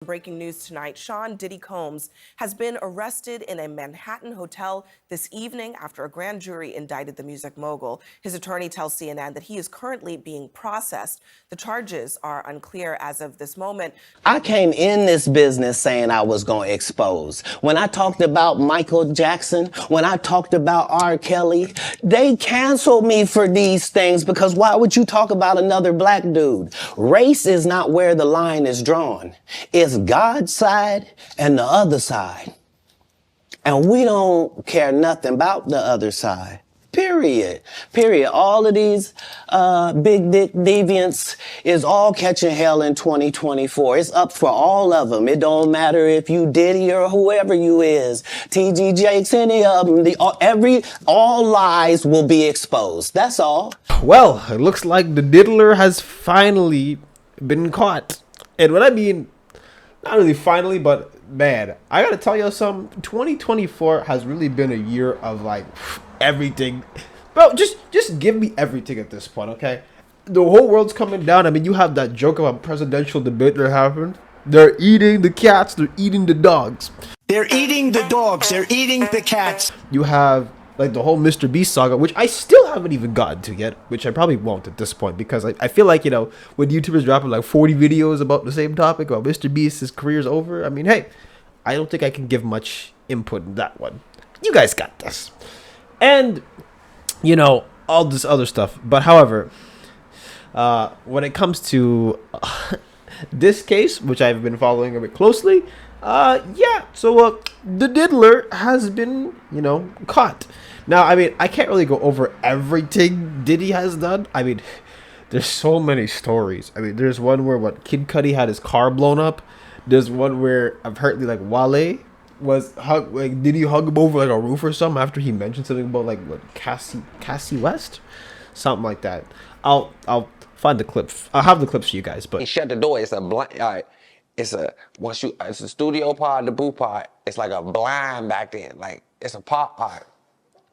Breaking news tonight, Sean Diddy Combs has been arrested in a Manhattan hotel this evening after a grand jury indicted the music mogul. His attorney tells CNN that he is currently being processed. The charges are unclear as of this moment. I came in this business saying I was going to expose. When I talked about Michael Jackson, when I talked about R. Kelly, they canceled me for these things because why would you talk about another black dude? Race is not where the line is drawn. It's God's side and the other side. And we don't care nothing about the other side. Period. Period. All of these big dick deviants is all catching hell in 2024. It's up for all of them. It don't matter if you Diddy or whoever you is. TG Jakes, any of them. All lies will be exposed. That's all. Well, it looks like the Diddler has finally been caught. And what I mean, not really finally, but man, I gotta tell you something. 2024 has really been a year of like everything. Bro, just give me everything at this point, okay? The whole world's coming down. I mean, you have that joke about presidential debate that happened. They're eating the cats, they're eating the dogs. They're eating the dogs, they're eating the cats. You have like the whole Mr. Beast saga, which I still haven't even gotten to yet, which I probably won't at this point, because I feel like, you know, when YouTubers dropping like 40 videos about the same topic, about Mr. Beast, his career's over, I mean, hey, I don't think I can give much input in that one. You guys got this. And, you know, all this other stuff. But however, when it comes to this case, which I've been following a bit closely, so the Diddler has been, you know, caught. Now, I mean, I can't really go over everything Diddy has done. I mean, there's so many stories. I mean, there's one where Kid Cudi had his car blown up. There's one where apparently like Wale was Diddy hug him over like a roof or something after he mentioned something about like what Cassie West, something like that. I'll find the clips. I'll have the clips for you guys. But he shut the door. It's a blind. All right. It's a studio part, the booth part. It's like a blind back then. Like it's a pop part.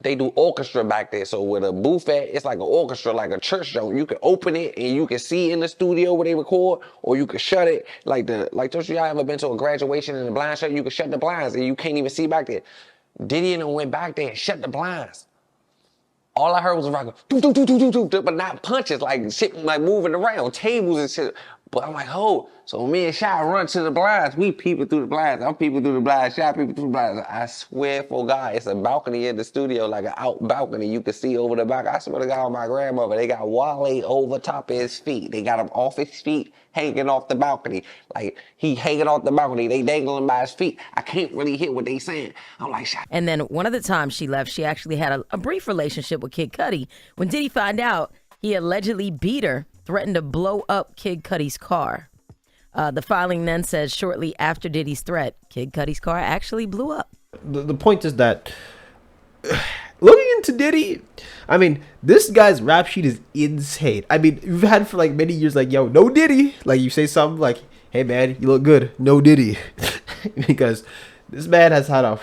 They do orchestra back there. So with a booth at, it's like an orchestra, like a church show. You can open it and you can see in the studio where they record, or you can shut it. Like don't y'all ever been to a graduation in the blind shut? You can shut the blinds and you can't even see back there. Diddy and them went back there and shut the blinds. All I heard was a rock, but not punches, like shit, like moving around, tables and shit. But I'm like, oh, so me and Shy run to the blinds. We peeping through the blinds. I'm peeping through the blinds. Shy peeping through the blinds. I swear for God, it's a balcony in the studio, like an out balcony. You can see over the back. I swear to God, my grandmother, they got Wale over top of his feet. They got him off his feet, hanging off the balcony. Like, he hanging off the balcony. They dangling by his feet. I can't really hear what they saying. I'm like, Shy. And then one of the times she left, she actually had a brief relationship with Kid Cudi. When Diddy found out, he allegedly beat her, threatened to blow up Kid Cudi's car. The filing then says shortly after Diddy's threat, Kid Cudi's car actually blew up. The point is that looking into Diddy, I mean, this guy's rap sheet is insane. I mean, you've had for like many years, like, yo, no Diddy. Like, you say something like, hey, man, you look good. No Diddy. Because this man has had a...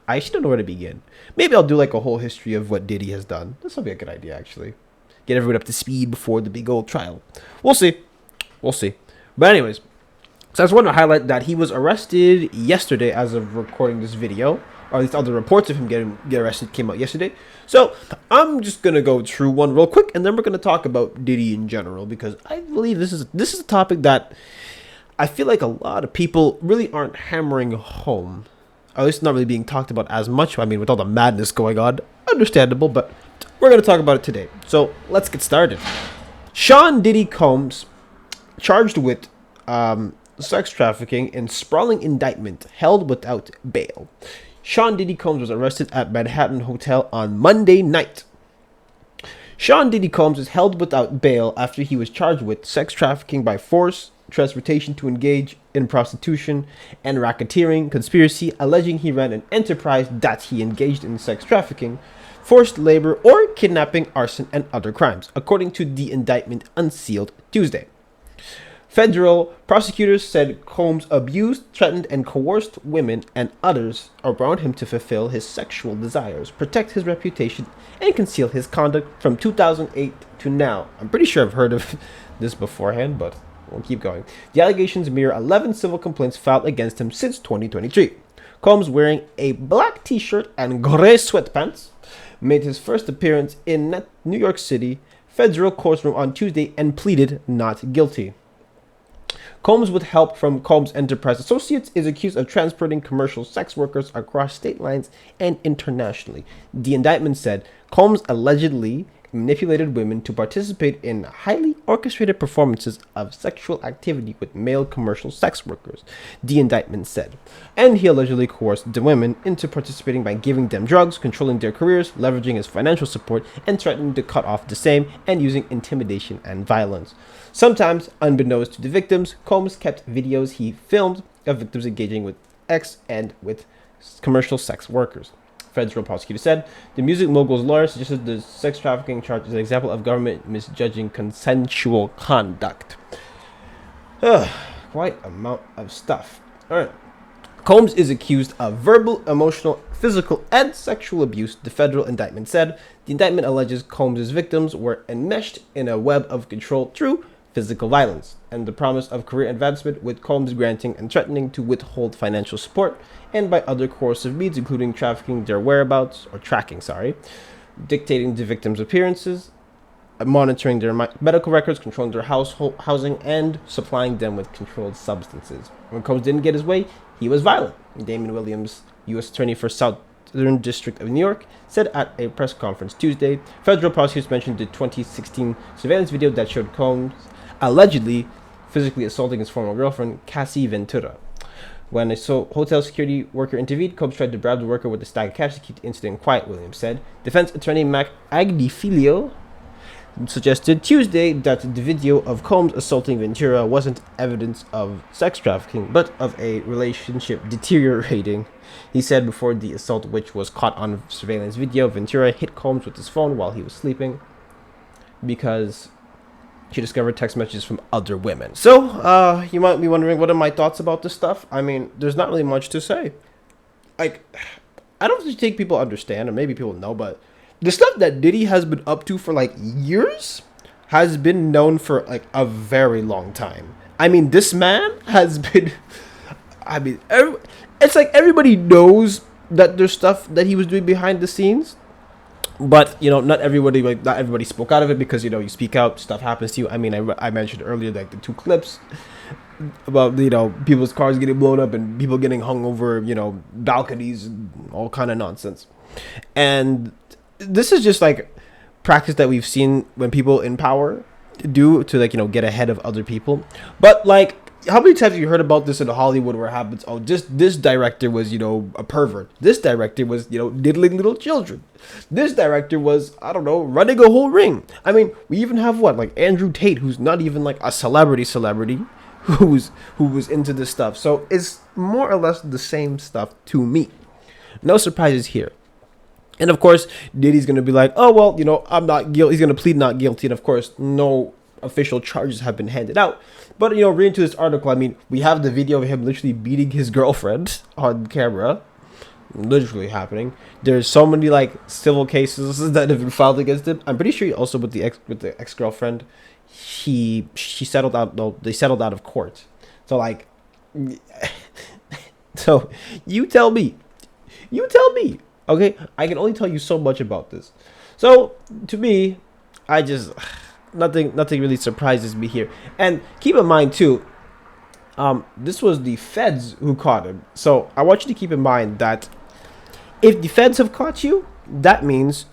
I actually don't know where to begin. Maybe I'll do like a whole history of what Diddy has done. This will be a good idea, actually. Get everyone up to speed before the big old trial. We'll see. We'll see. But anyways, so I just want to highlight that he was arrested yesterday as of recording this video. Or at least all the reports of him get arrested came out yesterday. So I'm just going to go through one real quick, and then we're going to talk about Diddy in general. Because I believe this is a topic that I feel like a lot of people really aren't hammering home. Or at least not really being talked about as much. I mean, with all the madness going on, understandable, but we're going to talk about it today. So let's get started. Sean Diddy Combs, charged with sex trafficking in sprawling indictment, held without bail. Sean Diddy Combs was arrested at Manhattan Hotel on Monday night. Sean Diddy Combs is held without bail after he was charged with sex trafficking by force, transportation to engage in prostitution, and racketeering conspiracy, alleging he ran an enterprise that he engaged in sex trafficking, forced labor, or kidnapping, arson, and other crimes, according to the indictment unsealed Tuesday. Federal prosecutors said Combs abused, threatened, and coerced women and others around him to fulfill his sexual desires, protect his reputation, and conceal his conduct from 2008 to now. I'm pretty sure I've heard of this beforehand, but We'll keep going. The allegations mirror 11 civil complaints filed against him since 2023. Combs, wearing a black t-shirt and gray sweatpants, made his first appearance in New York City federal courtroom on Tuesday and pleaded not guilty. Combs, with help from Combs Enterprise Associates, is accused of transporting commercial sex workers across state lines and internationally. The indictment said Combs allegedly manipulated women to participate in highly orchestrated performances of sexual activity with male commercial sex workers, the indictment said. And he allegedly coerced the women into participating by giving them drugs, controlling their careers, leveraging his financial support, and threatening to cut off the same, and using intimidation and violence. Sometimes, unbeknownst to the victims, Combs kept videos he filmed of victims engaging with and with commercial sex workers. Federal prosecutor said the music mogul's lawyer suggested the sex trafficking charge is an example of government misjudging consensual conduct. Quite amount of stuff. All right. Combs is accused of verbal, emotional, physical, and sexual abuse, the federal indictment said. The indictment alleges Combs' victims were enmeshed in a web of control through physical violence and the promise of career advancement, with Combs granting and threatening to withhold financial support, and by other coercive means, including tracking their whereabouts, dictating the victims' appearances, monitoring their medical records, controlling their housing, and supplying them with controlled substances. When Combs didn't get his way, he was violent. Damon Williams, U.S. Attorney for Southern District of New York, said at a press conference Tuesday. Federal prosecutors mentioned the 2016 surveillance video that showed Combs allegedly physically assaulting his former girlfriend, Cassie Ventura. When a hotel security worker intervened, Combs tried to bribe the worker with a stack of cash to keep the incident quiet, Williams said. Defense attorney Mac Agnifilio suggested Tuesday that the video of Combs assaulting Ventura wasn't evidence of sex trafficking, but of a relationship deteriorating. He said before the assault, which was caught on surveillance video, Ventura hit Combs with his phone while he was sleeping because she discovered text messages from other women. So, you might be wondering, what are my thoughts about this stuff? I mean, there's not really much to say. Like, I don't think people understand, or maybe people know, but the stuff that Diddy has been up to for like years has been known for like a very long time. I mean, this man has been, it's like everybody knows that there's stuff that he was doing behind the scenes. But, not everybody spoke out of it because, you speak out, stuff happens to you. I mean, I mentioned earlier, like, the 2 clips about, people's cars getting blown up and people getting hung over, balconies and all kind of nonsense. And this is just, like, practice that we've seen when people in power do to, like, get ahead of other people. But, like, how many times have you heard about this in Hollywood where it happens? Oh, this director was, a pervert. This director was, diddling little children. This director was, running a whole ring. I mean, we even have like Andrew Tate, who's not even like a celebrity, who was into this stuff. So it's more or less the same stuff to me. No surprises here. And of course, Diddy's going to be like, oh, well, I'm not guilty. He's going to plead not guilty. And of course, no official charges have been handed out. But, reading to this article, I mean, we have the video of him literally beating his girlfriend on camera. Literally happening. There's so many, like, civil cases that have been filed against him. I'm pretty sure also with the ex-girlfriend, she settled out, they settled out of court. So, like, so, you tell me, okay? I can only tell you so much about this. So, to me, nothing really surprises me here. And keep in mind too, this was the feds who caught him. So I want you to keep in mind that if the feds have caught you, that means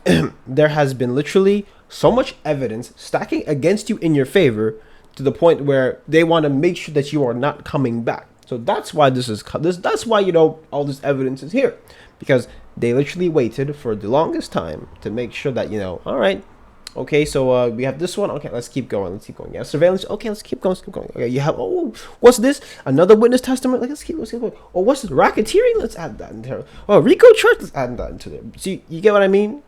there has been literally so much evidence stacking against you in your favor to the point where they want to make sure that you are not coming back. So that's why that's why all this evidence is here, because they literally waited for the longest time to make sure that all right. Okay, so we have this one. Okay, let's keep going. Yeah, surveillance. Okay, let's keep going. Okay, you have, what's this? Another witness testimony. Like, let's keep going. Oh, what's this? Racketeering? Let's add that into there. Oh, Rico Church. Let's add that into there. See, you get what I mean?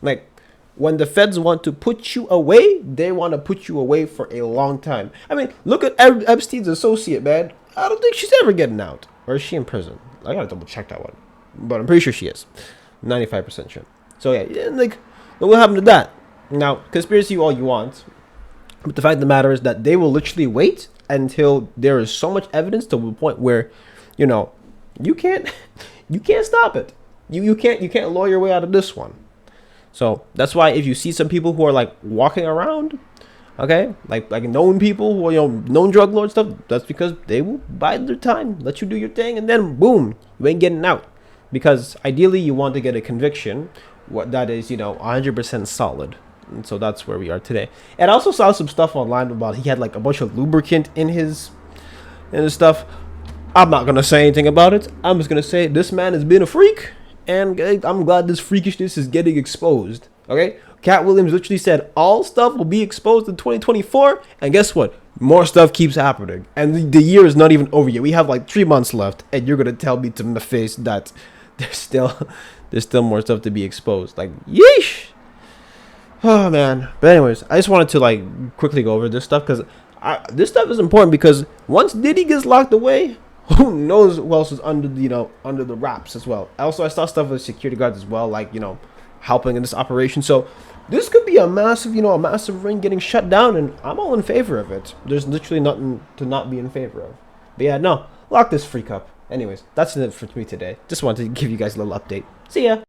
Like, when the feds want to put you away, they want to put you away for a long time. I mean, look at Epstein's associate, man. I don't think she's ever getting out. Or is she in prison? I gotta double check that one. But I'm pretty sure she is. 95% sure. So yeah, like, what happened to that? Now, conspiracy all you want, but the fact of the matter is that they will literally wait until there is so much evidence to the point where, you can't you can't stop it. You can't lawyer your way out of this one. So that's why if you see some people who are like walking around, okay, like known people who are known drug lord stuff, that's because they will bide their time, let you do your thing, and then boom, you ain't getting out. Because ideally you want to get a conviction what that is 100% solid. And so that's where we are today. And I also saw some stuff online about he had like a bunch of lubricant in his stuff. I'm not gonna say anything about it. I'm just gonna say this man has been a freak, and I'm glad this freakishness is getting exposed. Okay, Cat Williams literally said all stuff will be exposed in 2024, and guess what? More stuff keeps happening, and the year is not even over yet. We have like 3 months left, and you're gonna tell me to my face that there's still more stuff to be exposed. Like, yeesh. Oh man. But anyways, I just wanted to like quickly go over this stuff because this stuff is important, because once Diddy gets locked away, who knows who else is under the under the wraps as well. Also, I saw stuff with security guards as well, like helping in this operation. So this could be a massive ring getting shut down, and I'm all in favor of it. There's literally nothing to not be in favor of. But yeah, no, lock this freak up. Anyways, that's it for me today. Just wanted to give you guys a little update. See ya.